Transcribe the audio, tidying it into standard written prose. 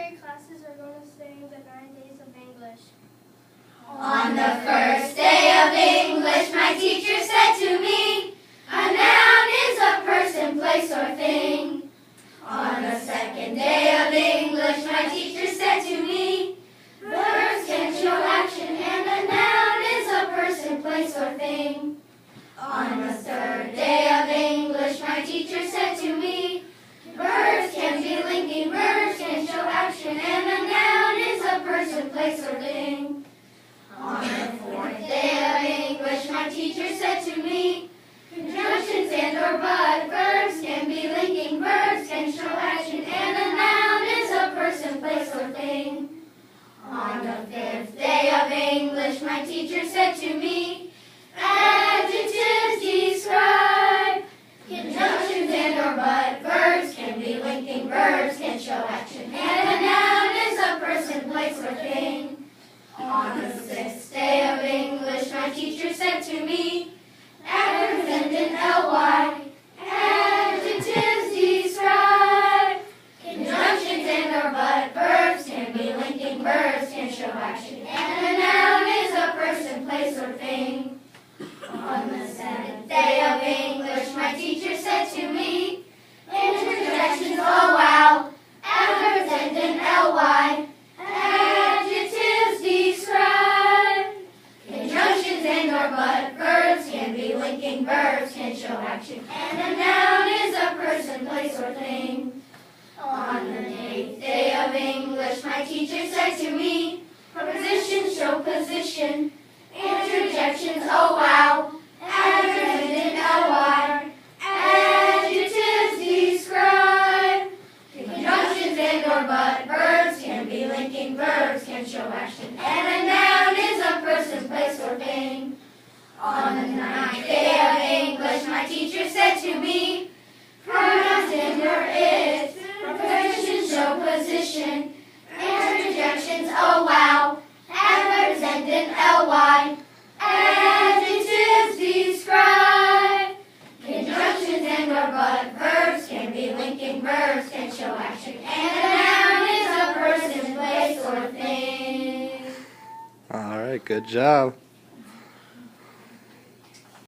grade classes are going to sing the 9 days of English. On the first day of English, my teacher said to me, a noun is a person, place, or thing. On the second day of English, my teacher said to me, verbs can show action and a noun is a person, place, or thing. On the third day of English, my teacher said to me, verbs can be linking, verbs can show action and a noun is a person, place, or thing. On the fourth day of English, my teacher said to me, conjunctions and or but, verbs can be linking, verbs can show action, and a noun is a person, place, or thing. On the fifth day of English, my teacher said to me, adjectives describe, conjunctions and or but, verbs can be linking, verbs can show action, and a noun is a person, place, or thing. On the sixth day of English, my teacher said to me, adverbs end in ly, adjectives describe, conjunctions and or but, verbs can be linking, verbs can show action, and a noun is a person, place, or thing. On the seventh day of English, my teacher said to me, interjections, oh wow, adverbs end in ly, adjectives describe, conjunctions and or but, verbs can be linking, verbs can show action, and a noun is a person, place, or thing. On the eighth day of English, my teacher said to me, prepositions show position, interjections, oh wow, adverbs end in ly, adjectives describe, conjunctions and or but, verbs can be linking, verbs can show action, and a noun is a person, place, or thing. On the ninth day of English, my teacher said to me, pronouns and or is, prepositions show position, interjections, oh wow, adverbs end in ly, adjectives describe, conjunctions and or but, verbs can be linking, verbs can show action, and a noun is a person, place, or thing. All right, good job.